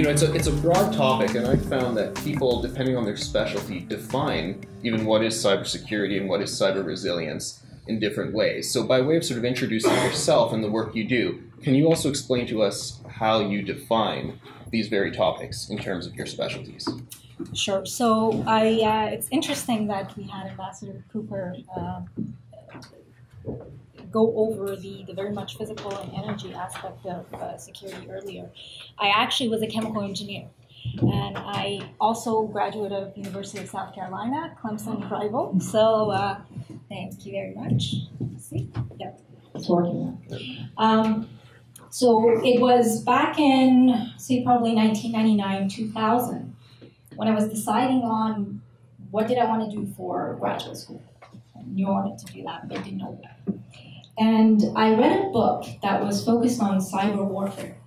You know, it's a broad topic, and I've found that people, depending on their specialty, define even what is cybersecurity and what is cyber resilience in different ways. So by way of sort of introducing yourself and the work you do, can you also explain to us how you define these very topics in terms of your specialties? Sure. So it's interesting that we had Ambassador Cooper go over the very much physical and energy aspect of security earlier. I actually was a chemical engineer, and I also graduated of University of South Carolina, Clemson rival. So thank you very much. See? Yep, it's working now. So it was back in, say, probably 1999, 2000, when I was deciding on what did I want to do for graduate school. I knew I wanted to do that, but I didn't know that. And I read a book that was focused on cyber warfare.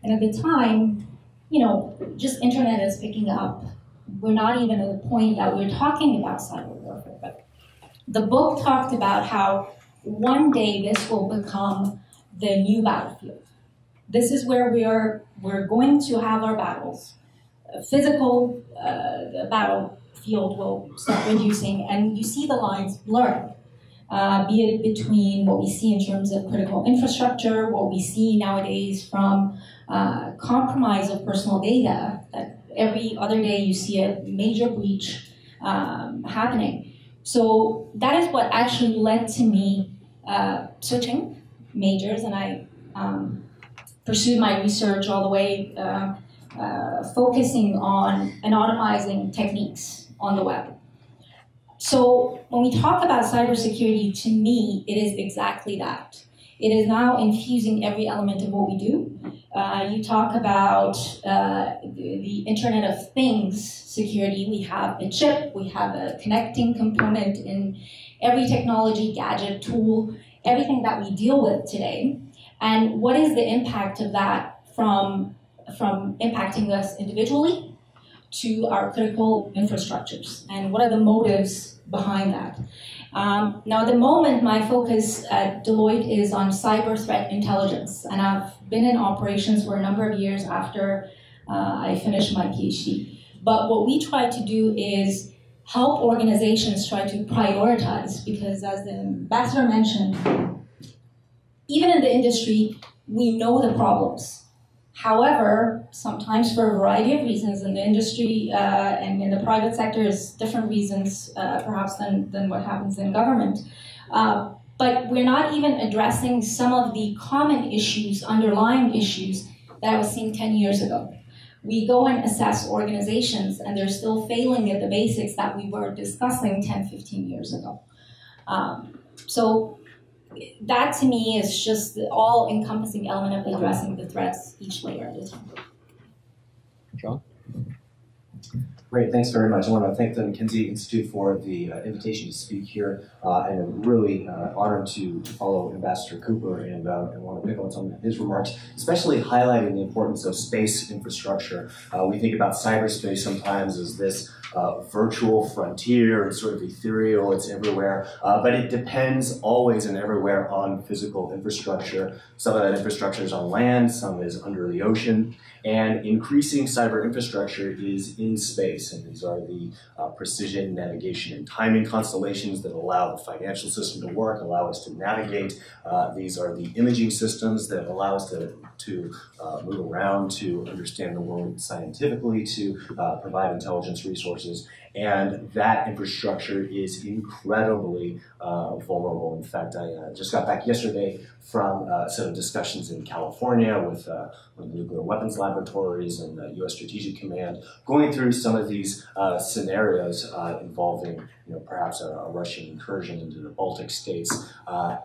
And at the time, you know, just internet is picking up. We're not even at the point that we're talking about cyber warfare. But the book talked about how one day this will become the new battlefield. This is where we're going to have our battles. Physical the battlefield will start reducing, and you see the lines blurring. Be it between what we see in terms of critical infrastructure, what we see nowadays from compromise of personal data, that every other day you see a major breach happening. So that is what actually led to me switching majors, and I pursued my research all the way focusing on anonymizing techniques on the web. So when we talk about cybersecurity, to me, it is exactly that. It is now infusing every element of what we do. You talk about the Internet of Things security. We have a chip, we have a connecting component in every technology, gadget, tool, everything that we deal with today. And what is the impact of that from impacting us individually to our critical infrastructures, and what are the motives behind that? Now, at the moment, my focus at Deloitte is on cyber threat intelligence, and I've been in operations for a number of years after I finished my PhD. But what we try to do is help organizations try to prioritize, because as the ambassador mentioned, even in the industry, we know the problems. However, sometimes for a variety of reasons in the industry and in the private sector is different reasons perhaps than what happens in government. But we're not even addressing some of the common issues, underlying issues that I was seeing 10 years ago. We go and assess organizations and they're still failing at the basics that we were discussing 10, 15 years ago. So that to me is just the all-encompassing element of addressing the threats each layer at a time. John? Great, thanks very much. I want to thank the McKinsey Institute for the invitation to speak here, and I'm really honored to follow Ambassador Cooper and want to pick on some of his remarks, especially highlighting the importance of space infrastructure. We think about cyberspace sometimes as this virtual frontier, it's sort of ethereal, it's everywhere, but it depends always and everywhere on physical infrastructure. Some of that infrastructure is on land, some is under the ocean, and increasing cyber infrastructure is in space, and these are the precision navigation and timing constellations that allow the financial system to work, allow us to navigate. These are the imaging systems that allow us to move around, to understand the world scientifically, to provide intelligence resources. And that infrastructure is incredibly vulnerable. In fact, I just got back yesterday from a set of discussions in California with nuclear weapons laboratories and the U.S. Strategic Command, going through some of these scenarios involving, perhaps a Russian incursion into the Baltic states,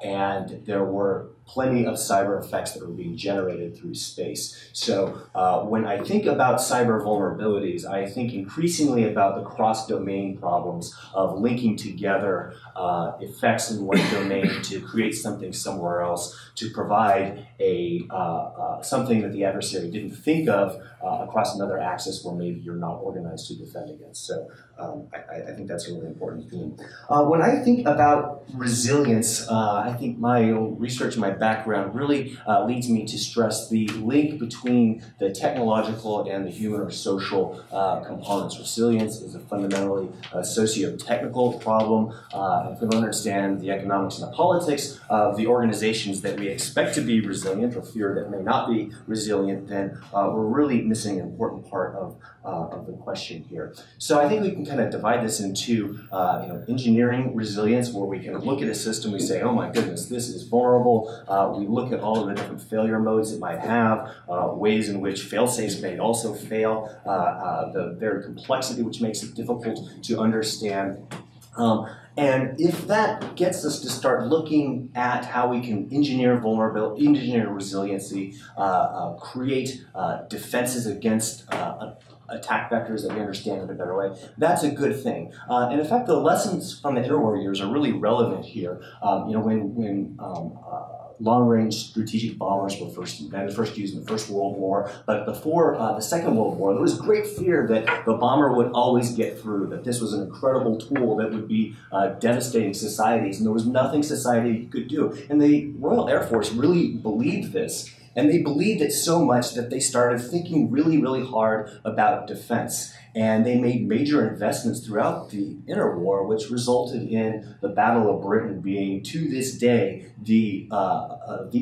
and there were plenty of cyber effects that were being generated through space. So when I think about cyber vulnerabilities, I think increasingly about the cross-domain problems of linking together effects in one domain to create something somewhere else. to provide a something that the adversary didn't think of across another axis where maybe you're not organized to defend against. So I think that's a really important theme. When I think about resilience, I think my own research and my background really leads me to stress the link between the technological and the human or social components. Resilience is a fundamentally socio-technical problem. If we don't understand the economics and the politics of the organizations that we expect to be resilient or fear that may not be resilient, then we're really missing an important part of the question here. So I think we can kind of divide this into engineering resilience, where we can look at a system, we say, oh my goodness, this is vulnerable. We look at all of the different failure modes it might have, ways in which fail-safes may also fail, the very complexity which makes it difficult to understand. And if that gets us to start looking at how we can engineer vulnerability, engineer resiliency, create defenses against attack vectors that we understand in a better way, that's a good thing. And in fact, the lessons from the interwar years are really relevant here. When long-range strategic bombers were first used in the First World War, but before the Second World War, there was great fear that the bomber would always get through, that this was an incredible tool that would be devastating societies, and there was nothing society could do. And the Royal Air Force really believed this, and they believed it so much that they started thinking really, really hard about defense. And they made major investments throughout the interwar, which resulted in the Battle of Britain being, to this day, the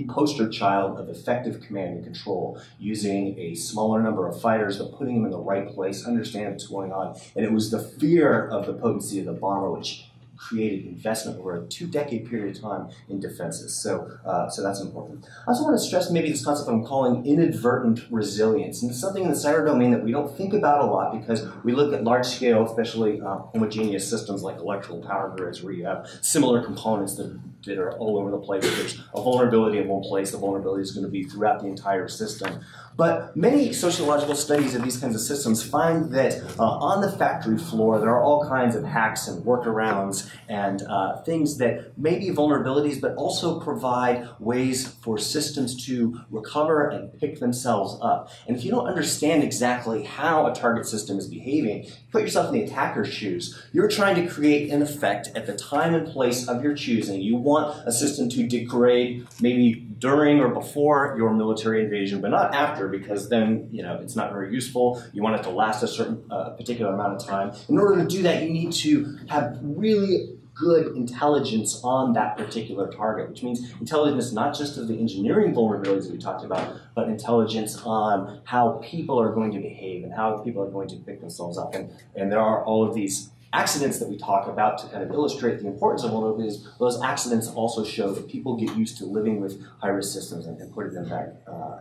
poster child of effective command and control, using a smaller number of fighters, but putting them in the right place, understand what's going on. And it was the fear of the potency of the bomber which created investment over a 2-decade period of time in defenses. So that's important. I also want to stress maybe this concept I'm calling inadvertent resilience. And it's something in the cyber domain that we don't think about a lot because we look at large scale, especially homogeneous systems like electrical power grids, where you have similar components that are all over the place. If there's a vulnerability in one place, the vulnerability is going to be throughout the entire system. But many sociological studies of these kinds of systems find that on the factory floor, there are all kinds of hacks and workarounds and things that may be vulnerabilities, but also provide ways for systems to recover and pick themselves up. And if you don't understand exactly how a target system is behaving, put yourself in the attacker's shoes. You're trying to create an effect at the time and place of your choosing. You want a system to degrade maybe during or before your military invasion, but not after, because then it's not very useful. You want it to last a certain particular amount of time. In order to do that, you need to have really good intelligence on that particular target, which means intelligence not just of the engineering vulnerabilities that we talked about, but intelligence on how people are going to behave and how people are going to pick themselves up. And there are all of these accidents that we talk about to kind of illustrate the importance of vulnerabilities. Those accidents also show that people get used to living with high-risk systems and putting them back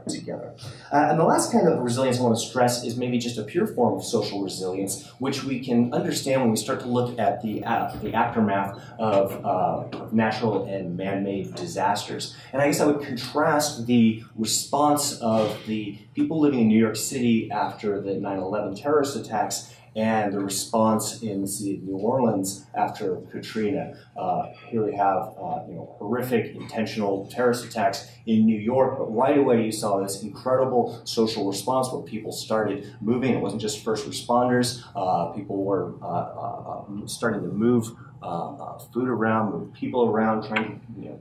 together. And the last kind of resilience I want to stress is maybe just a pure form of social resilience, which we can understand when we start to look at the aftermath of natural and man-made disasters. And I guess I would contrast the response of the people living in New York City after the 9/11 terrorist attacks and the response in the city of New Orleans after Katrina. Here we have horrific intentional terrorist attacks in New York, but right away you saw this incredible social response where people started moving. It wasn't just first responders. People were starting to move food around, move people around,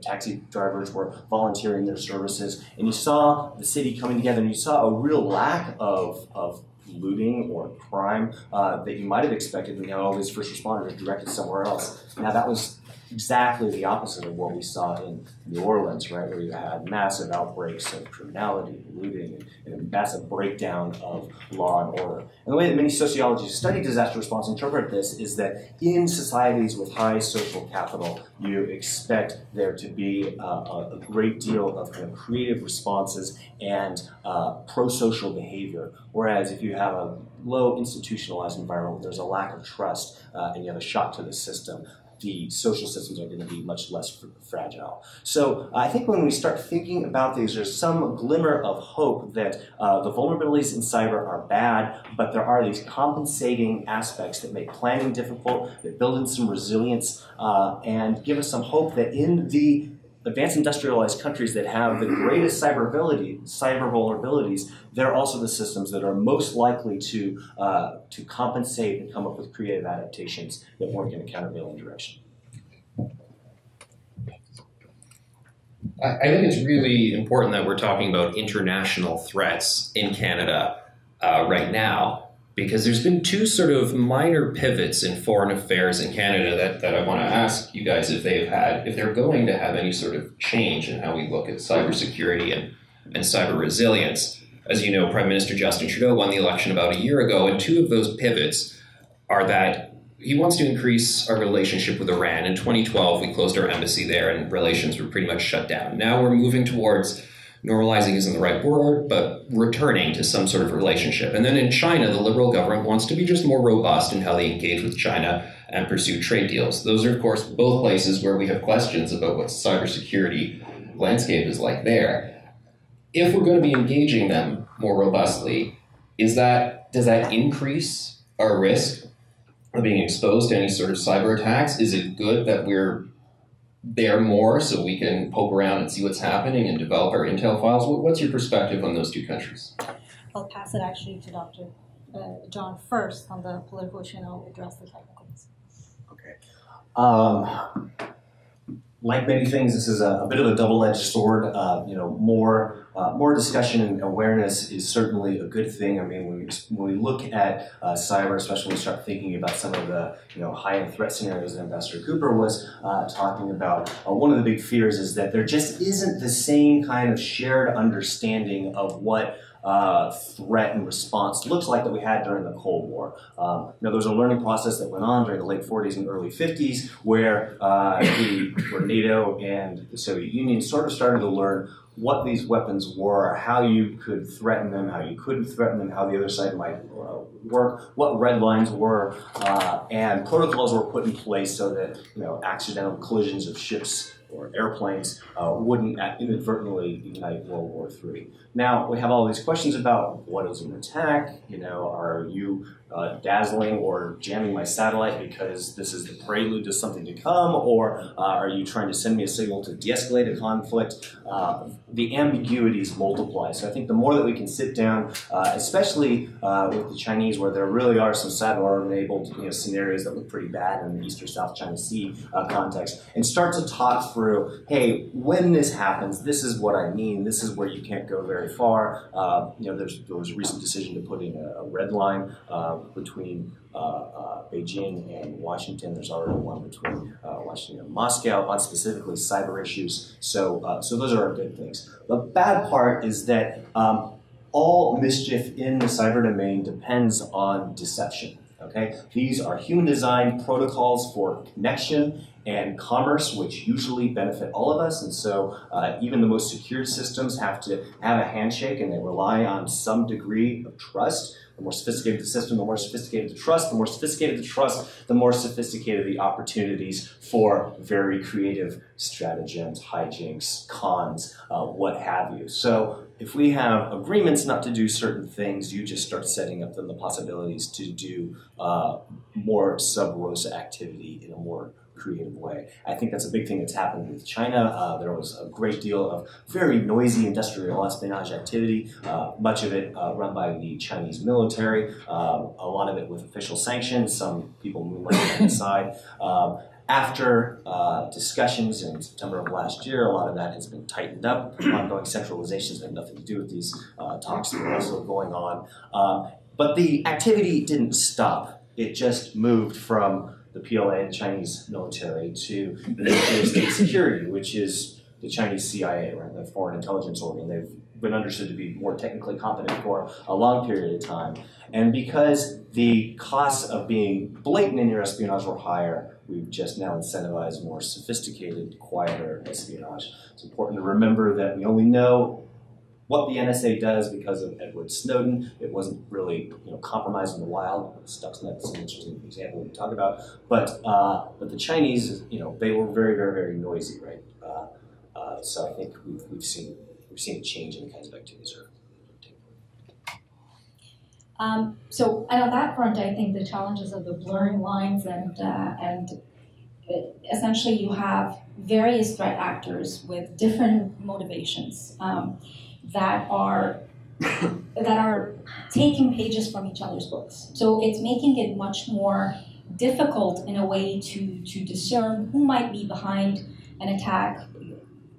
taxi drivers were volunteering their services, and you saw the city coming together, and you saw a real lack of looting or crime that you might have expected when all these first responders directed somewhere else. Now that was exactly the opposite of what we saw in New Orleans, right, where you had massive outbreaks of criminality, looting, and a massive breakdown of law and order. And the way that many sociologists who study disaster response interpret this is that in societies with high social capital, you expect there to be a great deal of kind of creative responses and pro-social behavior. Whereas if you have a low institutionalized environment where there's a lack of trust and you have a shock to the system, the social systems are going to be much less fragile. So I think when we start thinking about these, there's some glimmer of hope that the vulnerabilities in cyber are bad, but there are these compensating aspects that make planning difficult, that build in some resilience, and give us some hope that in the advanced industrialized countries that have the greatest cyber vulnerabilities, they're also the systems that are most likely to compensate and come up with creative adaptations that weren't going to countervail indirection. I think it's really important that we're talking about international threats in Canada right now, because there's been two sort of minor pivots in foreign affairs in Canada that I want to ask you guys if they're going to have any sort of change in how we look at cybersecurity and cyber resilience. As you know, Prime Minister Justin Trudeau won the election about a year ago, and two of those pivots are that he wants to increase our relationship with Iran. In 2012, we closed our embassy there and relations were pretty much shut down. Now we're moving towards, normalizing isn't the right word, but returning to some sort of relationship. And then in China, the Liberal government wants to be just more robust in how they engage with China and pursue trade deals. Those are, of course, both places where we have questions about what cybersecurity landscape is like there. If we're going to be engaging them more robustly, does that increase our risk of being exposed to any sort of cyber attacks? Is it good that we're there more so we can poke around and see what's happening and develop our intel files? What's your perspective on those two countries? I'll pass it actually to Dr. John first on the political issue, and I'll address the technicals. Okay. Like many things, this is a bit of a double-edged sword. More discussion and awareness is certainly a good thing. I mean, when we look at cyber, especially when we start thinking about some of the high-end threat scenarios that Ambassador Cooper was talking about, one of the big fears is that there just isn't the same kind of shared understanding of what threat and response looks like that we had during the Cold War. There was a learning process that went on during the late 40s and early 50s where NATO and the Soviet Union sort of started to learn what these weapons were, how you could threaten them, how you couldn't threaten them, how the other side might work, what red lines were, and protocols were put in place so that accidental collisions of ships or airplanes wouldn't inadvertently ignite World War III. Now, we have all these questions about what is an attack, are you dazzling or jamming my satellite because this is the prelude to something to come, or are you trying to send me a signal to de-escalate a conflict? The ambiguities multiply. So I think the more that we can sit down, especially with the Chinese, where there really are some satellite-enabled scenarios that look pretty bad in the East or South China Sea context, and start to talk through, hey, when this happens, this is what I mean, this is where you can't go very far. There was a recent decision to put in a red line between Beijing and Washington. There's already one between Washington and Moscow on specifically cyber issues. So those are good things. The bad part is that all mischief in the cyber domain depends on deception. Okay, these are human-designed protocols for connection and commerce, which usually benefit all of us. And so even the most secured systems have to have a handshake, and they rely on some degree of trust. The more sophisticated the system, the more sophisticated the trust. The more sophisticated the trust, the more sophisticated the opportunities for very creative stratagems, hijinks, cons, what have you. So if we have agreements not to do certain things, you just start setting up the possibilities to do more sub rosa activity in a more creative way. I think that's a big thing that's happened with China. There was a great deal of very noisy industrial espionage activity, much of it run by the Chinese military, a lot of it with official sanctions, some people moonlighting on the side. After discussions in September of last year, a lot of that has been tightened up. Ongoing centralizations have nothing to do with these talks that are also going on. But the activity didn't stop. It just moved from the PLA, the Chinese military, to the Ministry of State Security, which is the Chinese CIA, right, the Foreign Intelligence Organ. They've been understood to be more technically competent for a long period of time. And because the costs of being blatant in your espionage were higher, we've just now incentivized more sophisticated, quieter espionage. It's important to remember that we only know what the NSA does because of Edward Snowden. It wasn't really compromised in the wild. Stuxnet is an interesting example we can talk about. But the Chinese, they were very, very, very noisy, right? So I think we've seen a change in the kinds of activities that are taking place. So on that front, I think the challenges of the blurring lines and essentially you have various threat actors with different motivations that are taking pages from each other's books. So it's making it much more difficult in a way to discern who might be behind an attack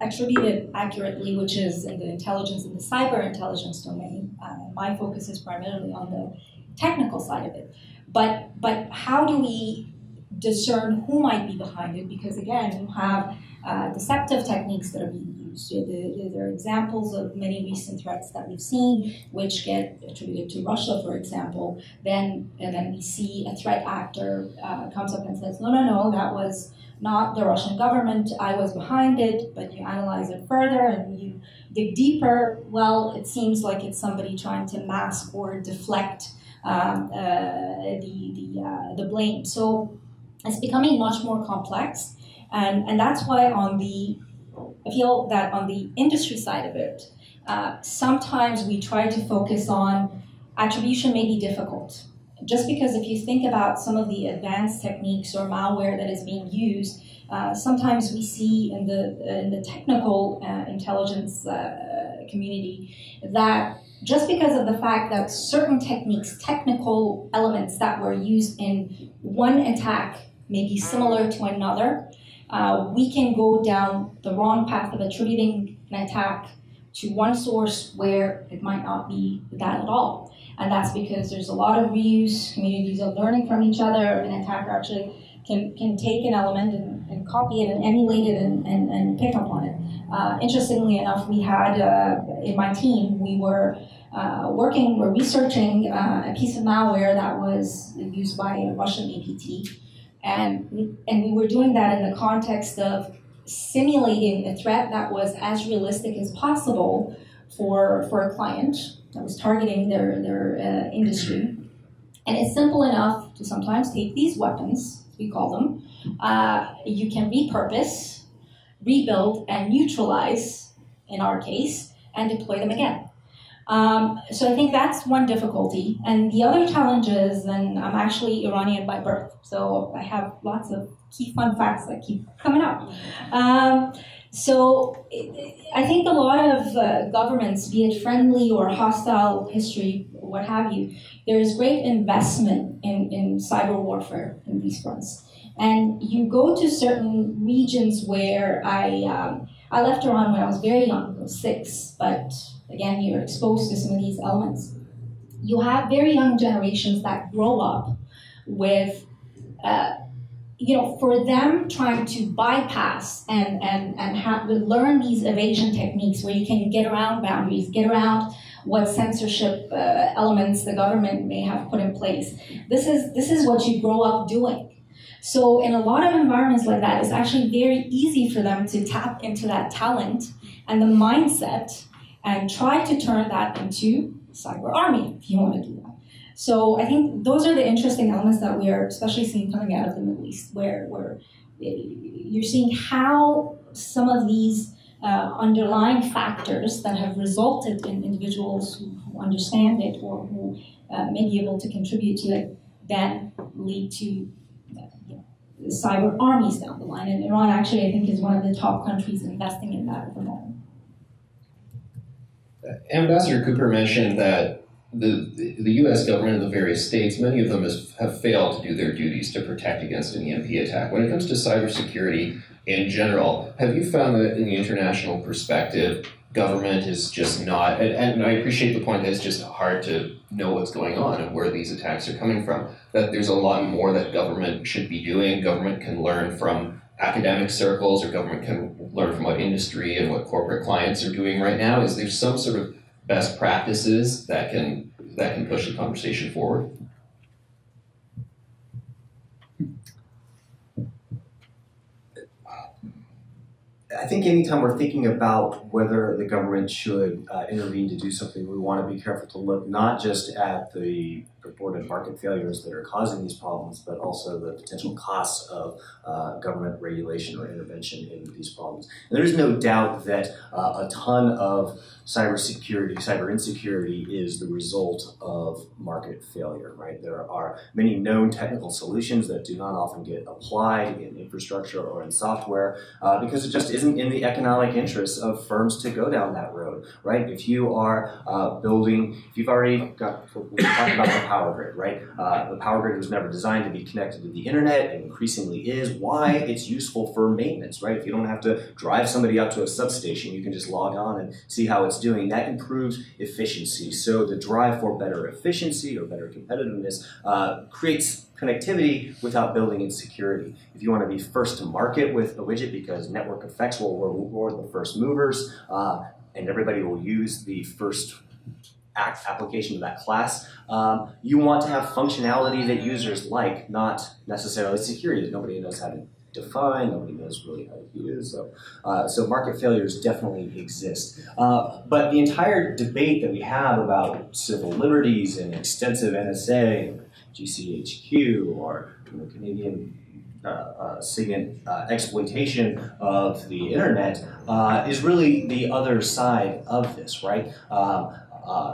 attributed accurately, which is in the intelligence, in the cyber intelligence domain. My focus is primarily on the technical side of it. But how do we discern who might be behind it? Because again, you have deceptive techniques that are being used. There are examples of many recent threats that we've seen, which get attributed to Russia, for example. And then we see a threat actor comes up and says, no, that was not the Russian government, I was behind it. But you analyze it further and you dig deeper, well, it seems like it's somebody trying to mask or deflect the blame. So it's becoming much more complex, and that's why I feel that on the industry side of it, sometimes we try to focus on attribution may be difficult. Just because if you think about some of the advanced techniques or malware that is being used, sometimes we see in the technical intelligence community that just because of the fact that certain techniques, technical elements that were used in one attack may be similar to another, we can go down the wrong path of attributing an attack to one source where it might not be that at all. And that's because there's a lot of reuse, communities are learning from each other. An attacker actually can take an element and copy it and emulate it and pick up on it. Interestingly enough, we had, in my team, we were we're researching a piece of malware that was used by a Russian APT. And we were doing that in the context of simulating a threat that was as realistic as possible for a client that was targeting their industry. And it's simple enough to sometimes take these weapons, we call them, you can repurpose, rebuild, and neutralize, in our case, and deploy them again. So I think that's one difficulty. And the other challenge is, and I'm actually Iranian by birth, so I have lots of key fun facts that keep coming up. So I think a lot of governments, be it friendly or hostile history, what have you, there is great investment in cyber warfare in these fronts. And you go to certain regions where I left Iran when I was very young, I was 6, but again, you're exposed to some of these elements. You have very young generations that grow up with, for them trying to bypass and learn these evasion techniques where you can get around boundaries, get around what censorship elements the government may have put in place. This is what you grow up doing. So in a lot of environments like that, it's actually very easy for them to tap into that talent and the mindset and try to turn that into cyber army, if you want to do that. So I think those are the interesting elements that we are especially seeing coming out of the Middle East, where you're seeing how some of these underlying factors that have resulted in individuals who understand it or who may be able to contribute to it then lead to cyber armies down the line. And Iran actually, I think, is one of the top countries investing in that at the moment. Ambassador Cooper mentioned that the U.S. government and the various states, many of them have failed to do their duties to protect against an EMP attack. When it comes to cybersecurity in general, have you found that in the international perspective, government is just not, and I appreciate the point that it's just hard to know what's going on and where these attacks are coming from, that there's a lot more that government should be doing. Government can learn from academic circles, or government can learn from what industry and what corporate clients are doing right now. Is there some sort of best practices that can push the conversation forward? I think anytime we're thinking about whether the government should intervene to do something, we want to be careful to look not just at the purported market failures that are causing these problems, but also the potential costs of government regulation or intervention in these problems. And there's no doubt that a ton of cyber insecurity is the result of market failure, right? There are many known technical solutions that do not often get applied in infrastructure or in software because it just isn't in the economic interests of firms to go down that road, right? If you are if you've already got, we're talking about the power grid, right? The power grid was never designed to be connected to the internet and increasingly is. Why? It's useful for maintenance, right? If you don't have to drive somebody out to a substation, you can just log on and see how it's doing. That improves efficiency. So the drive for better efficiency or better competitiveness creates connectivity without building in security. If you want to be first to market with a widget because network effects will reward the first movers and everybody will use the first application of that class, you want to have functionality that users like, not necessarily security that nobody knows how to define, nobody knows really how to use. So market failures definitely exist. But the entire debate that we have about civil liberties and extensive NSA, GCHQ, or Canadian SIGINT exploitation of the internet is really the other side of this, right?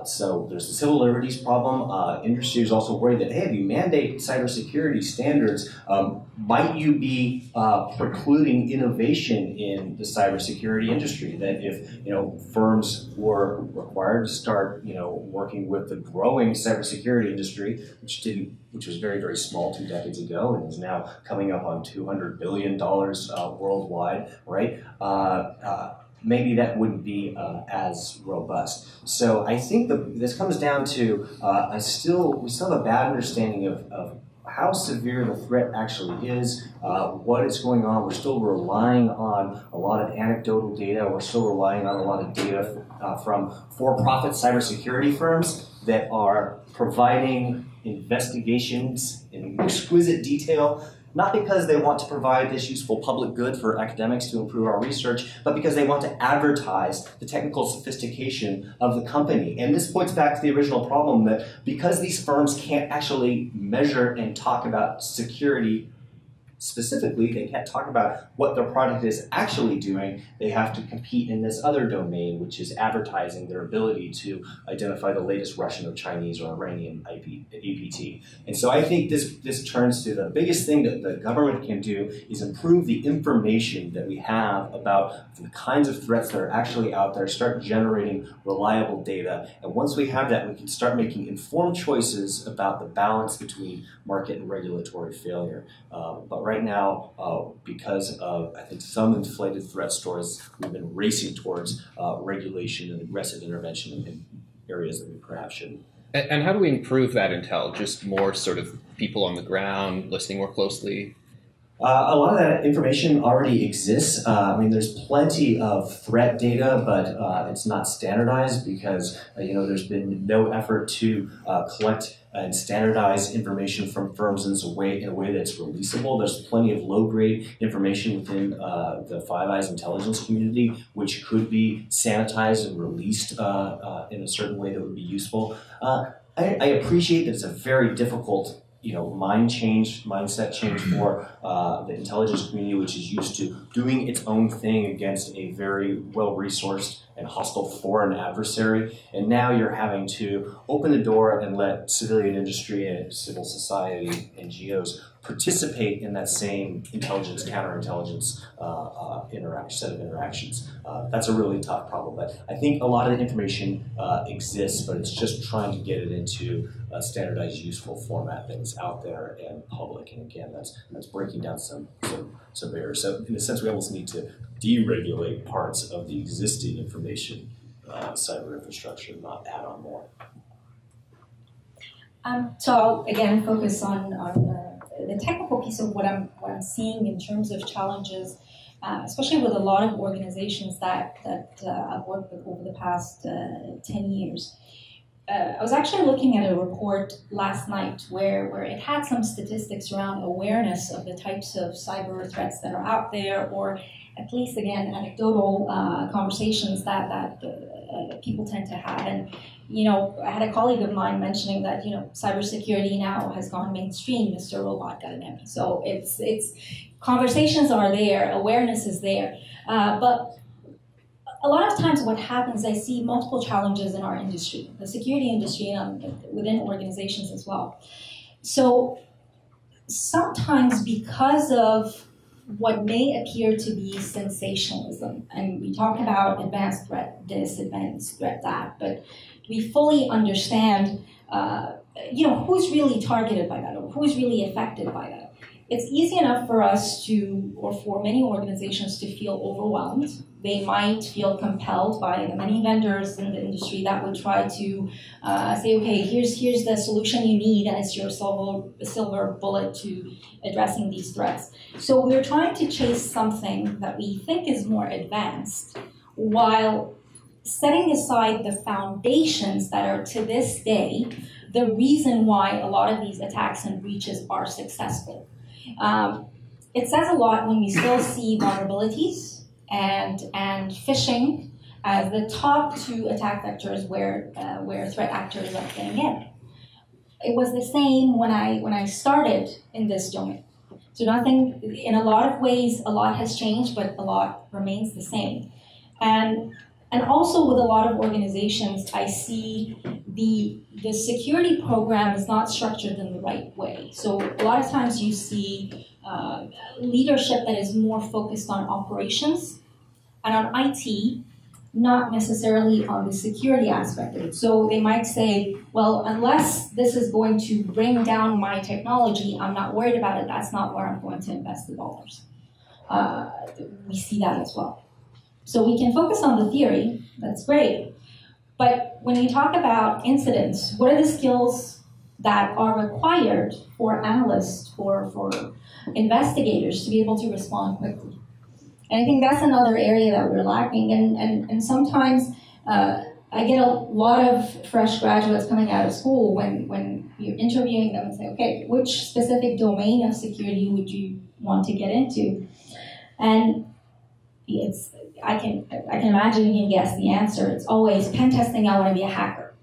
So there's the civil liberties problem. Industry is also worried that, hey, if you mandate cybersecurity standards, might you be precluding innovation in the cybersecurity industry? That if firms were required to start working with the growing cybersecurity industry, which was very, very small 2 decades ago and is now coming up on $200 billion worldwide, right? Maybe that wouldn't be as robust. So I think this comes down to we still have a bad understanding of how severe the threat actually is, what is going on. We're still relying on a lot of anecdotal data. We're still relying on a lot of data from for-profit cybersecurity firms that are providing investigations in exquisite detail, not because they want to provide this useful public good for academics to improve our research, but because they want to advertise the technical sophistication of the company. And this points back to the original problem that because these firms can't actually measure and talk about security specifically, they can't talk about what their product is actually doing, they have to compete in this other domain, which is advertising their ability to identify the latest Russian or Chinese or Iranian APT. And so I think this turns to the biggest thing that the government can do is improve the information that we have about the kinds of threats that are actually out there, start generating reliable data. And once we have that, we can start making informed choices about the balance between market and regulatory failure. But right now, because of, I think, some inflated threat stories, we've been racing towards regulation and aggressive intervention in areas that we perhaps shouldn't. And how do we improve that intel? Just more sort of people on the ground, listening more closely? A lot of that information already exists. I mean, there's plenty of threat data, but it's not standardized because there's been no effort to collect and standardize information from firms in a way that's releasable. There's plenty of low-grade information within the Five Eyes intelligence community, which could be sanitized and released in a certain way that would be useful. I appreciate that it's a very difficult mindset change for the intelligence community, which is used to doing its own thing against a very well-resourced and hostile foreign adversary. And now you're having to open the door and let civilian industry and civil society, NGOs, participate in that same intelligence, counterintelligence set of interactions. That's a really tough problem. But I think a lot of the information exists, but it's just trying to get it into a standardized, useful format that is out there and public. And again, that's breaking down some barriers. So in a sense, we almost need to deregulate parts of the existing information cyber infrastructure, not add on more. So I'll again focus on the technical piece of what I'm seeing in terms of challenges, especially with a lot of organizations that I've worked with over the past 10 years. I was actually looking at a report last night where it had some statistics around awareness of the types of cyber threats that are out there, or at least, again, anecdotal conversations that people tend to have. And I had a colleague of mine mentioning that, cybersecurity now has gone mainstream. Mr. Robot got an Emmy. So it's conversations are there, awareness is there. But a lot of times what happens, I see multiple challenges in our industry, the security industry, and within organizations as well. So sometimes because of what may appear to be sensationalism, and we talk about advanced threat this, advanced threat that, but we fully understand, who's really targeted by that or who's really affected by that. It's easy enough for us to, or for many organizations to feel overwhelmed. They might feel compelled by the many vendors in the industry that would try to say, okay, here's the solution you need, and it's your silver bullet to addressing these threats. So we're trying to chase something that we think is more advanced, while setting aside the foundations that are to this day the reason why a lot of these attacks and breaches are successful. It says a lot when we still see vulnerabilities and phishing as the top two attack vectors where threat actors are getting in. It was the same when I started in this domain. So nothing, in a lot of ways, a lot has changed, but a lot remains the same. And also with a lot of organizations, I see the security program is not structured in the right way. So a lot of times you see leadership that is more focused on operations and on IT, not necessarily on the security aspect of it. So they might say, well, unless this is going to bring down my technology, I'm not worried about it. That's not where I'm going to invest the dollars. We see that as well. So we can focus on the theory, that's great. But when we talk about incidents, what are the skills that are required for analysts, for investigators to be able to respond quickly? And I think that's another area that we're lacking. And sometimes I get a lot of fresh graduates coming out of school when you're interviewing them and say, okay, which specific domain of security would you want to get into? And I can imagine you can guess the answer. It's always pen testing. I want to be a hacker,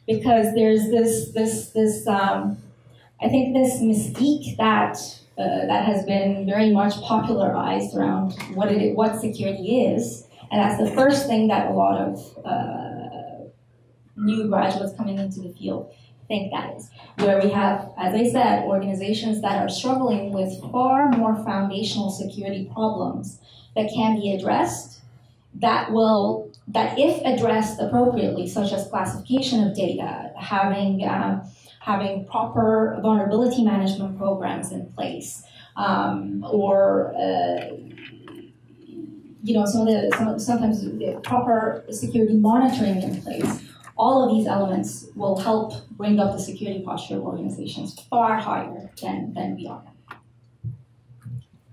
because there's this I think this mystique that has been very much popularized around what security is, and that's the first thing that a lot of new graduates coming into the field think that is. Where we have, as I said, organizations that are struggling with far more foundational security problems that can be addressed, that if addressed appropriately, such as classification of data, having proper vulnerability management programs in place, or sometimes proper security monitoring in place. All of these elements will help bring up the security posture of organizations far higher than we are.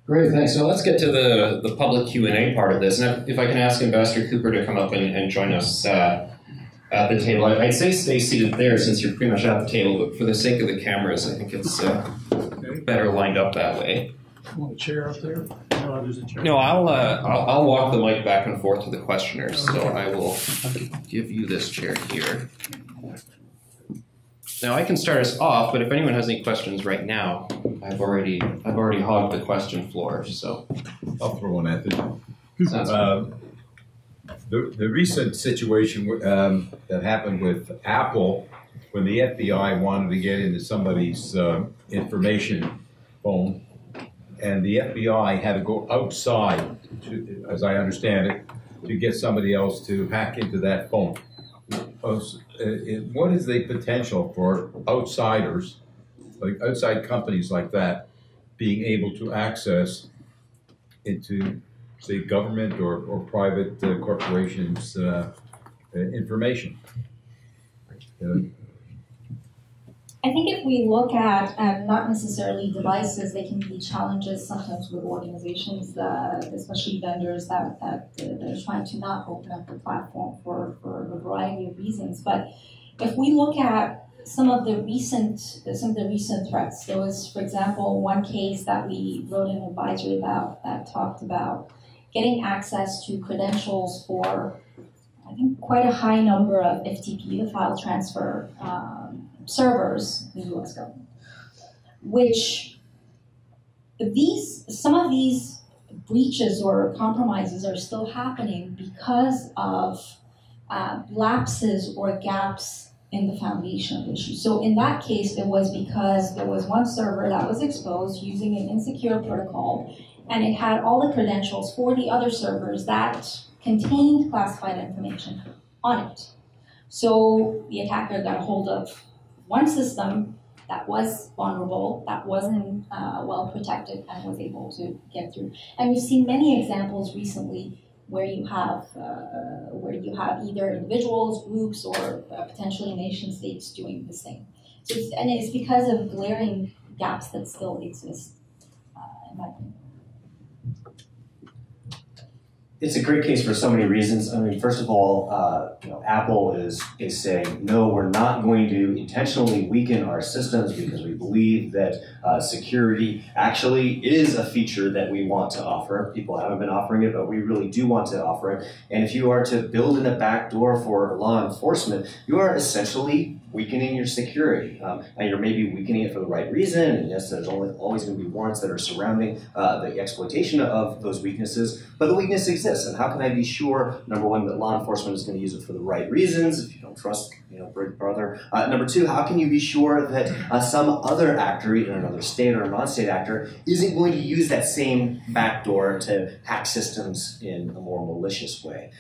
Great, thanks. So let's get to the public Q&A part of this. And if I can ask Ambassador Cooper to come up and join us at the table. I'd say stay seated there since you're pretty much at the table, but for the sake of the cameras, I think it's better lined up that way. Want a chair up there? No, there's a chair. No, I'll walk the mic back and forth to the questioners, so I will give you this chair here. Now I can start us off, but if anyone has any questions right now, I've already hogged the question floor, so I'll throw one at it. The recent situation that happened with Apple, when the FBI wanted to get into somebody's information phone, and the FBI had to go outside, as I understand it, to get somebody else to hack into that phone. What is the potential for outsiders, like outside companies like that, being able to access into, say, government or private corporations' information? I think if we look at not necessarily devices, they can be challenges sometimes with organizations, especially vendors that they're trying to not open up the platform for a variety of reasons. But if we look at some of the recent threats, there was, for example, one case that we wrote an advisory about that talked about getting access to credentials for I think, quite a high number of FTP, the file transfer servers in the US government, which some of these breaches or compromises are still happening because of lapses or gaps in the foundation of the issue. So in that case, it was because there was one server that was exposed using an insecure protocol, and it had all the credentials for the other servers that contained classified information on it. So the attacker got a hold of one system that was vulnerable, that wasn't well protected, and was able to get through. And we've seen many examples recently where you have either individuals, groups, or potentially nation states doing the same. So it's because of glaring gaps that still exist, in my opinion. It's a great case for so many reasons. I mean, first of all, Apple is saying, no, we're not going to intentionally weaken our systems because we believe that security actually is a feature that we want to offer. People haven't been offering it, but we really do want to offer it. And if you are to build in a backdoor for law enforcement, you are essentially weakening your security. And you're maybe weakening it for the right reason. And yes, there's always going to be warrants that are surrounding the exploitation of those weaknesses. But the weakness exists. And how can I be sure, number one, that law enforcement is going to use it for the right reasons, if you don't trust, brother? Number two, how can you be sure that some other actor, either another state or a non-state actor, isn't going to use that same backdoor to hack systems in a more malicious way?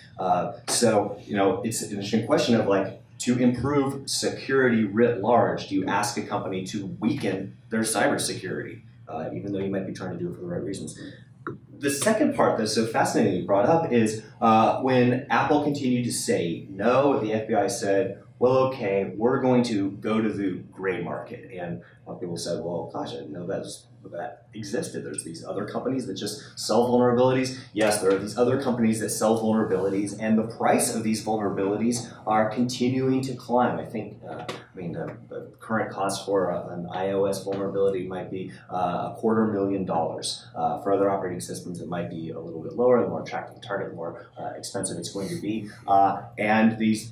So, it's an interesting question of to improve security writ large, do you ask a company to weaken their cybersecurity, even though you might be trying to do it for the right reasons? The second part that's so fascinating you brought up is when Apple continued to say no, the FBI said, well, okay, we're going to go to the gray market. And a lot of people said, well, gosh, I didn't know that existed. There's these other companies that just sell vulnerabilities. Yes, there are these other companies that sell vulnerabilities, and the price of these vulnerabilities are continuing to climb. I think, the current cost for an iOS vulnerability might be $250,000. For other operating systems, it might be a little bit lower. The more attractive the target, the more expensive it's going to be. And these,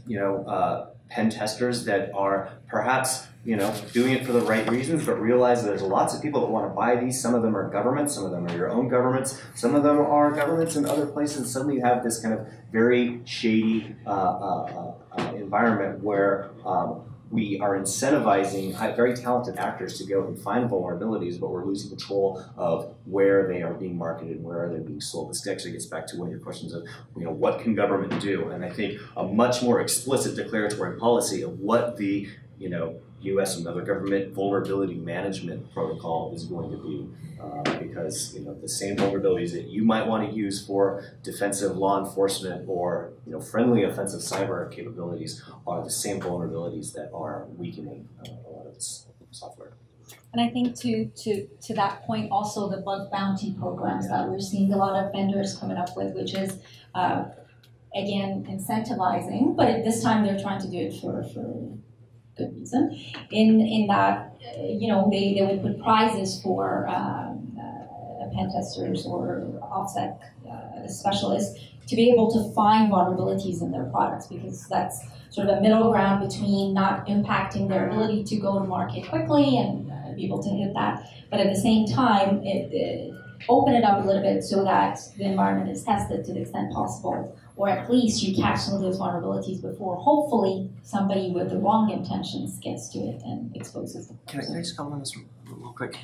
pen testers that are perhaps doing it for the right reasons, but realize there's lots of people that want to buy these. Some of them are governments, some of them are your own governments, some of them are governments in other places. Suddenly you have this kind of very shady environment where we are incentivizing very talented actors to go and find vulnerabilities, but we're losing control of where they are being marketed, where they're being sold. This actually gets back to one of your questions of, what can government do? And I think a much more explicit declaratory policy of what the, U.S. and other government vulnerability management protocol is going to be, because the same vulnerabilities that you might want to use for defensive law enforcement or friendly offensive cyber capabilities are the same vulnerabilities that are weakening a lot of this software. And I think to that point, also the bug bounty programs that we're seeing a lot of vendors coming up with, which is again incentivizing, but at this time they're trying to do it for good reason, in that they would put prizes for pen testers or OffSec specialists to be able to find vulnerabilities in their products, because that's sort of a middle ground between not impacting their ability to go to market quickly and be able to hit that, but at the same time it open it up a little bit so that the environment is tested to the extent possible, or at least you catch some of those vulnerabilities before hopefully somebody with the wrong intentions gets to it and exposes them. Can I just comment on this real quick?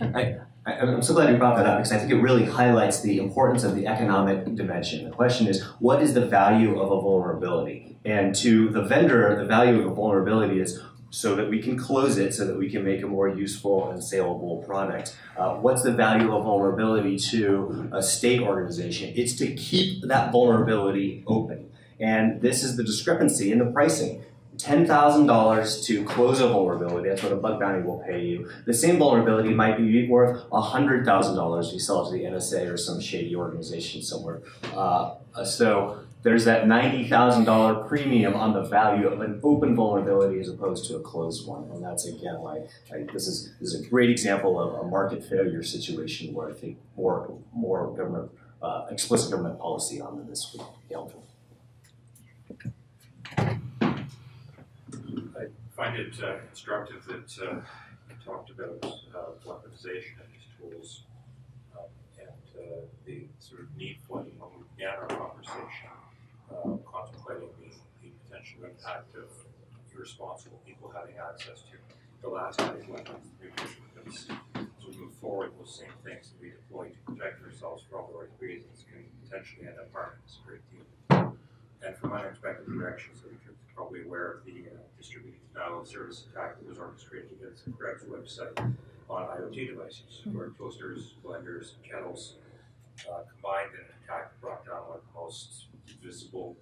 I'm so glad you brought that up, because I think it really highlights the importance of the economic dimension. The question is, what is the value of a vulnerability? And to the vendor, the value of a vulnerability is so that we can close it, so that we can make a more useful and saleable product. What's the value of vulnerability to a state organization? It's to keep that vulnerability open. And this is the discrepancy in the pricing. $10,000 to close a vulnerability, that's what a bug bounty will pay you. The same vulnerability might be worth $100,000 if you sell it to the NSA or some shady organization somewhere. So there's that $90,000 premium on the value of an open vulnerability as opposed to a closed one. And that's, again, why this is a great example of a market failure situation where I think more government, explicit government policy on this would be helpful. I find it constructive that you talked about weaponization of these tools and the sort of need for it when we began our conversation, contemplating the potential impact of irresponsible people having access to the last kind of weapons, nuclear weapons. As we move forward, those same things that we deploy to protect ourselves for all the right reasons can potentially end up harming us a great deal. And from unexpected directions, so you're probably aware of the distributed denial of service attack that was orchestrated against the Krebs website on IoT devices, where toasters, blenders, kettles combined in an attack that brought down one of the most visible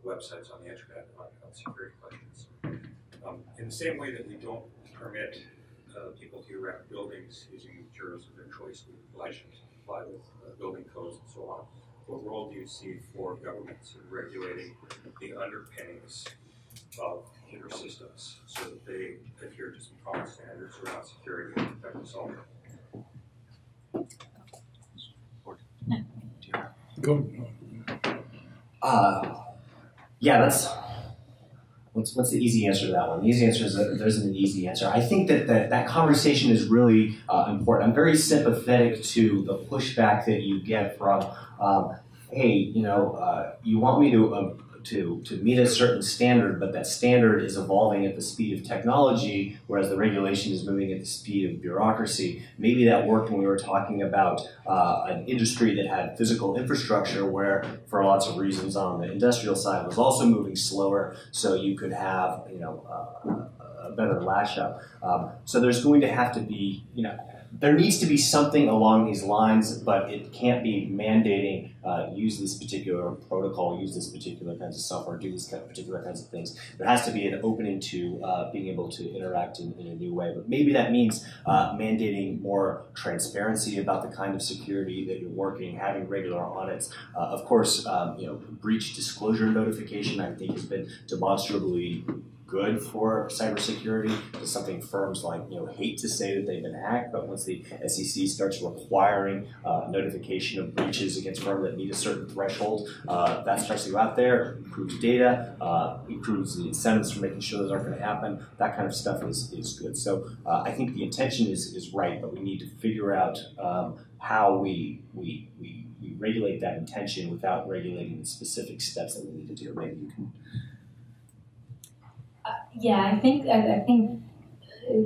websites on the internet on security questions. In the same way that we don't permit people to erect buildings using materials of their choice, we oblige them to comply with building codes and so on. What role do you see for governments in regulating the underpinnings of computer systems so that they adhere to some common standards around security and protect us all? Go. Yeah, that's what's the easy answer to that one? The easy answer is that there isn't an easy answer. I think that conversation is really important. I'm very sympathetic to the pushback that you get from, hey, you want me to meet a certain standard, but that standard is evolving at the speed of technology, whereas the regulation is moving at the speed of bureaucracy. Maybe that worked when we were talking about an industry that had physical infrastructure where, for lots of reasons on the industrial side, was also moving slower, so you could have a better lash up. So there's going to have to be, there needs to be something along these lines, but it can't be mandating use this particular protocol, use this particular kinds of software, do these particular kinds of things. There has to be an opening to being able to interact in a new way. But maybe that means mandating more transparency about the kind of security that you're working, having regular audits. Of course, breach disclosure notification, I think, has been demonstrably good for cybersecurity. It's something firms hate to say that they've been hacked, but once the SEC starts requiring notification of breaches against firms that meet a certain threshold, that starts to go out there, improves data, improves the incentives for making sure those aren't going to happen. That kind of stuff is good. So I think the intention is right, but we need to figure out how we regulate that intention without regulating the specific steps that we need to do. Maybe you can. Yeah, I think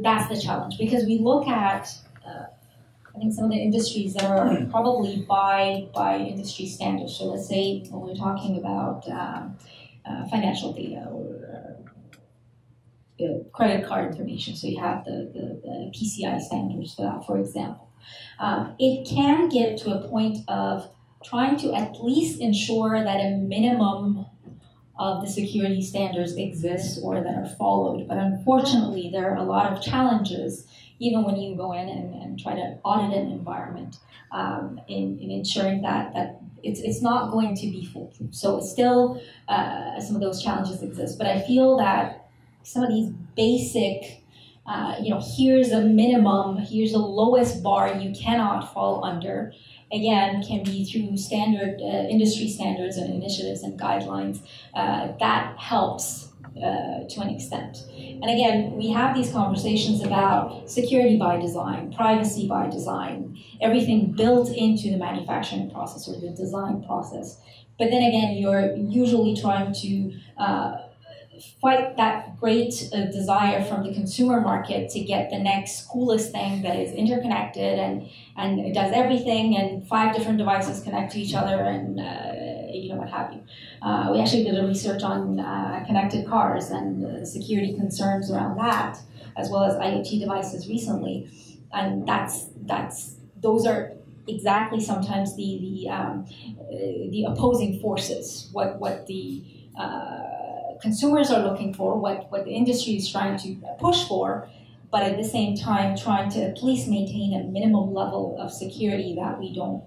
that's the challenge, because we look at I think some of the industries that are probably by industry standards. So let's say when we're talking about financial data or credit card information. So you have the PCI standards for that, for example. It can get to a point of trying to at least ensure that a minimum of the security standards exist or that are followed. But unfortunately, there are a lot of challenges, even when you go in and try to audit an environment, in ensuring that it's not going to be foolproof. So it's still, some of those challenges exist. But I feel that some of these basic, here's a minimum, here's the lowest bar you cannot fall under, again, can be through standard industry standards and initiatives and guidelines. That helps to an extent. And again, we have these conversations about security by design, privacy by design, everything built into the manufacturing process or the design process. But then again, you're usually trying to fight that great desire from the consumer market to get the next coolest thing that is interconnected and it does everything, and 5 different devices connect to each other, and what have you. We actually did a research on connected cars and security concerns around that, as well as IoT devices recently, and those are exactly sometimes the opposing forces. What the consumers are looking for, what the industry is trying to push for, but at the same time trying to at least maintain a minimum level of security that we don't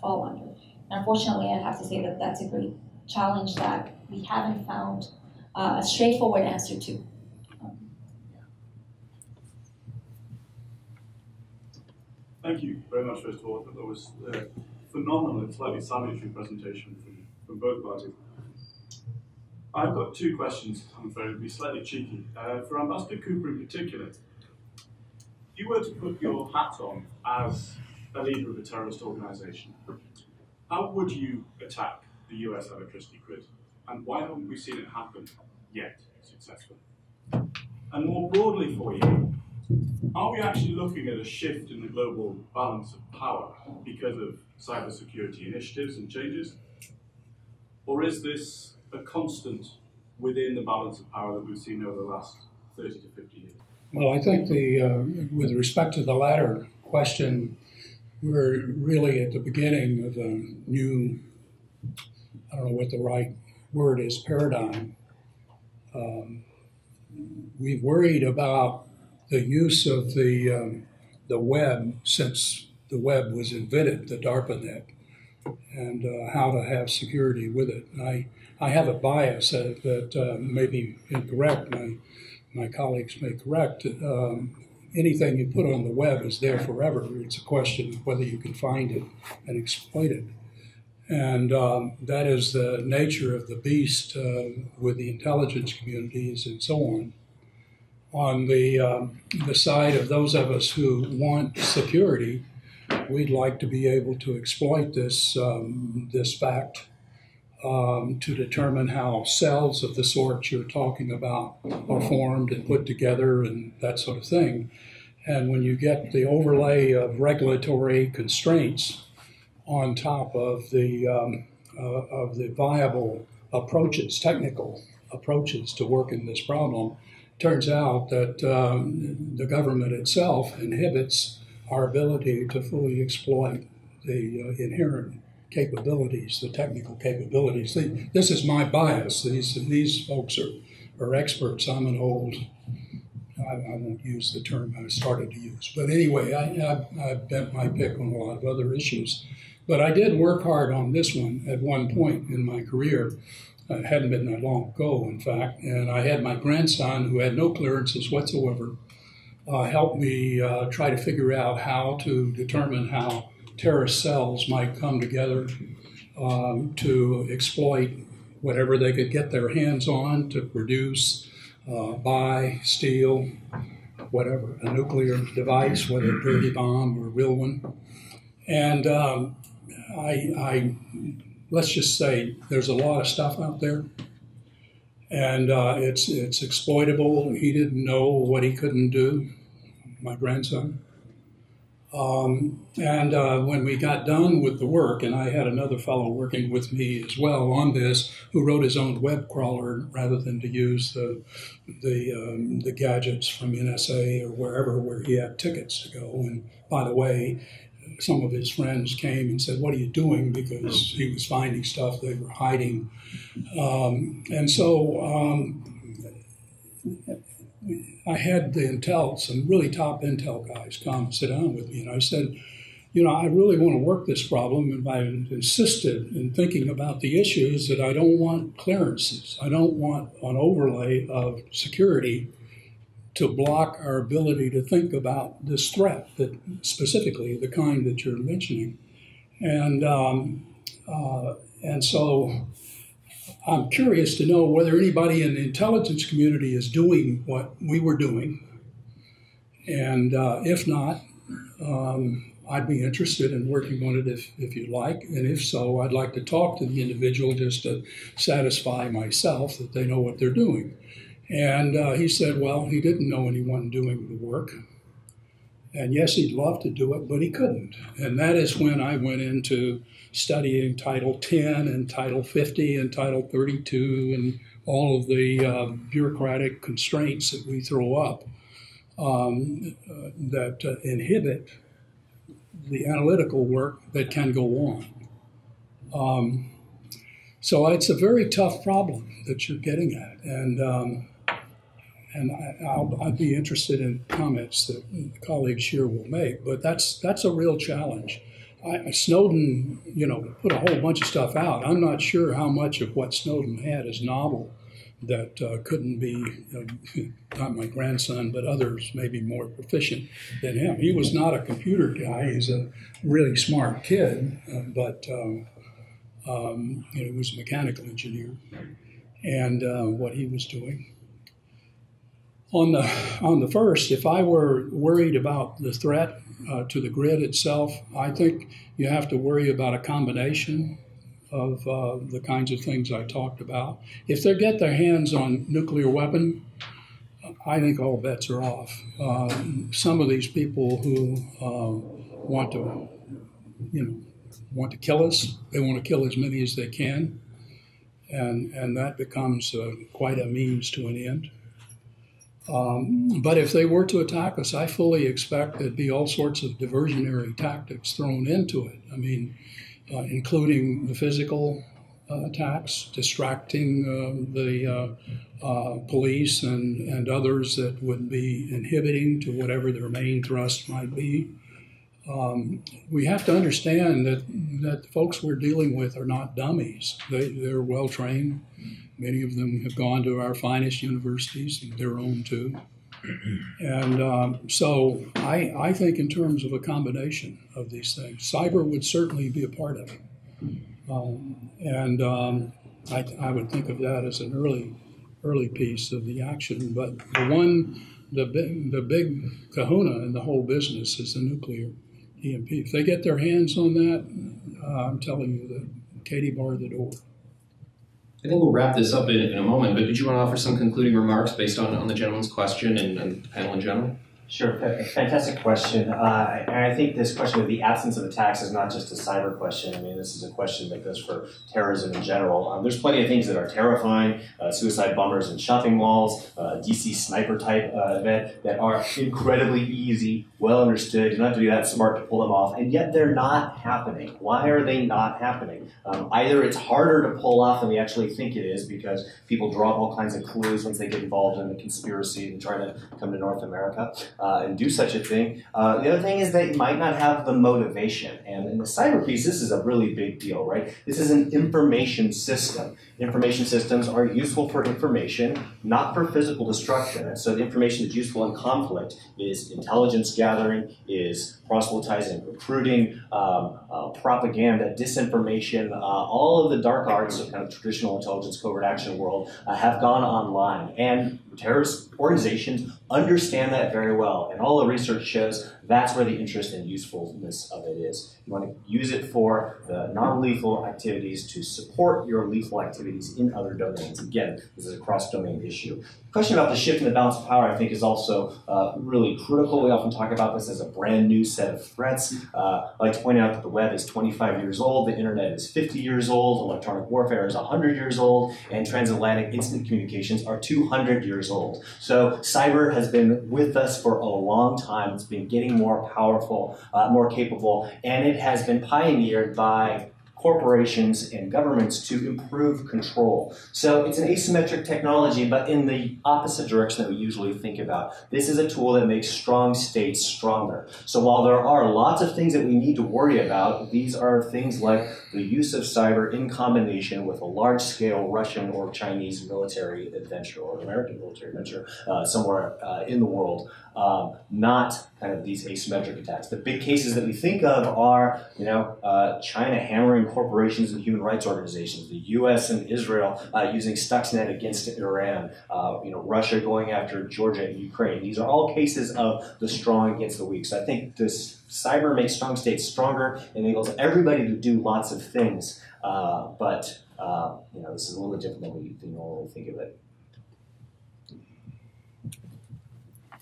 fall under. And unfortunately, I have to say that that's a great challenge that we haven't found a straightforward answer to. Thank you very much, first of all. That was a phenomenal and slightly salutary presentation from both parties. I've got two questions, I'm afraid, to be slightly cheeky. For Ambassador Cooper in particular, if you were to put your hat on as a leader of a terrorist organization, how would you attack the US electricity grid? And why haven't we seen it happen yet successfully? And more broadly for you, are we actually looking at a shift in the global balance of power because of cybersecurity initiatives and changes? Or is this a constant within the balance of power that we've seen over the last 30 to 50 years? Well, I think with respect to the latter question, we're really at the beginning of a new, I don't know what the right word is, paradigm. We've worried about the use of the web since the web was invented, the DARPANet, and how to have security with it. I have a bias that may be incorrect. My colleagues may correct. Anything you put on the web is there forever. It's a question of whether you can find it and exploit it. And that is the nature of the beast with the intelligence communities and so on. On the side of those of us who want security, we'd like to be able to exploit this fact to determine how cells of the sort you're talking about are formed and put together and that sort of thing. And when you get the overlay of regulatory constraints on top of the viable approaches, technical approaches to working this problem, turns out that the government itself inhibits our ability to fully exploit the inherent capabilities, the technical capabilities. This is my bias. These folks are experts. I'm an old, I won't use the term I started to use. But anyway, I bent my pick on a lot of other issues. But I did work hard on this one at one point in my career. It hadn't been that long ago, in fact. And I had my grandson, who had no clearances whatsoever, help me try to figure out how to determine how terrorist cells might come together to exploit whatever they could get their hands on to produce, buy, steal, whatever, a nuclear device, whether a dirty bomb or a real one. And I let's just say there's a lot of stuff out there, and it's exploitable. He didn't know what he couldn't do, my grandson. When we got done with the work, and I had another fellow working with me as well on this, who wrote his own web crawler rather than to use the gadgets from NSA or wherever where he had tickets to go. And by the way, some of his friends came and said, "What are you doing?" Because he was finding stuff they were hiding. I had some really top Intel guys come and sit down with me, and I said, I really want to work this problem, and I insisted in thinking about the issues that I don't want clearances. I don't want an overlay of security to block our ability to think about this threat, that specifically the kind that you're mentioning. And so I'm curious to know whether anybody in the intelligence community is doing what we were doing. And if not, I'd be interested in working on it if you'd like. And if so, I'd like to talk to the individual just to satisfy myself that they know what they're doing. And he said, well, he didn't know anyone doing the work. And yes, he'd love to do it, but he couldn't. And that is when I went into studying Title 10 and Title 50 and Title 32 and all of the bureaucratic constraints that we throw up that inhibit the analytical work that can go on. So it's a very tough problem that you're getting at. And I'd be interested in comments that colleagues here will make, but that's a real challenge. Snowden, put a whole bunch of stuff out. I'm not sure how much of what Snowden had is novel that couldn't be, not my grandson, but others maybe more proficient than him. He was not a computer guy. He's a really smart kid, but he was a mechanical engineer. and what he was doing. On the first, if I were worried about the threat to the grid itself, I think you have to worry about a combination of the kinds of things I talked about. If they get their hands on nuclear weapon, I think all bets are off. Some of these people who want to kill us, they want to kill as many as they can, and that becomes quite a means to an end. But if they were to attack us, I fully expect there'd be all sorts of diversionary tactics thrown into it. I mean, including the physical attacks, distracting the police and others that would be inhibiting to whatever their main thrust might be. We have to understand that the folks we're dealing with are not dummies. They're well trained. Many of them have gone to our finest universities, and their own too. And so I think in terms of a combination of these things, cyber would certainly be a part of it. I would think of that as an early piece of the action. But the big kahuna in the whole business is the nuclear EMP. If they get their hands on that, I'm telling you that Katie barred the door. I think we'll wrap this up in a moment, but did you want to offer some concluding remarks based on the gentleman's question and the panel in general? Sure, fantastic question. And I think this question of the absence of attacks is not just a cyber question. I mean, this is a question that goes for terrorism in general. There's plenty of things that are terrifying, suicide bombers in shopping malls, DC sniper type event that are incredibly easy, well understood. You don't have to be that smart to pull them off, and yet they're not happening. Why are they not happening? Either it's harder to pull off than we actually think it is because people draw up all kinds of clues once they get involved in the conspiracy and try to come to North America. And do such a thing. The other thing is they might not have the motivation. And in the cyber piece, this is a really big deal, right? This is an information system. Information systems are useful for information, not for physical destruction. And so the information that's useful in conflict is intelligence gathering, is proselytizing, recruiting, propaganda, disinformation, all of the dark arts of kind of traditional intelligence covert action world have gone online. And terrorist organizations understand that very well. And all the research shows that's where the interest and usefulness of it is. You want to use it for the non-lethal activities to support your lethal activities in other domains. Again, this is a cross-domain issue. The question about the shift in the balance of power, I think, is also really critical. We often talk about this as a brand new set of threats. I like to point out that the web is 25 years old, the internet is 50 years old, electronic warfare is 100 years old, and transatlantic instant communications are 200 years old. So cyber has been with us for a long time. It's been getting more powerful, more capable, and it has been pioneered by corporations and governments to improve control. So it's an asymmetric technology, but in the opposite direction that we usually think about. This is a tool that makes strong states stronger. So while there are lots of things that we need to worry about, these are things like the use of cyber in combination with a large-scale Russian or Chinese military adventure or American military adventure somewhere in the world, not kind of these asymmetric attacks. The big cases that we think of are, China hammering corporations and human rights organizations, the U.S. and Israel using Stuxnet against Iran, Russia going after Georgia and Ukraine. These are all cases of the strong against the weak. So I think this cyber makes strong states stronger, enables everybody to do lots of things, but this is a little bit different than we normally think of it.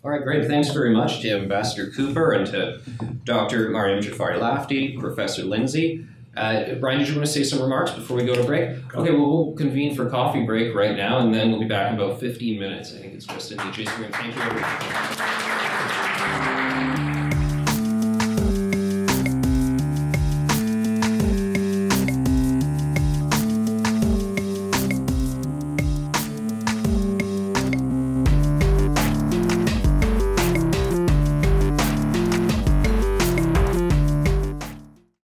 All right, great. Thanks very much to Ambassador Cooper and to Dr. Maryam Jafari Lafti, Professor Lindsay. Brian, did you want to say some remarks before we go to break? Okay, well, we'll convene for coffee break right now, and then we'll be back in about 15 minutes. I think it's just in the adjacent room. Thank you, everyone.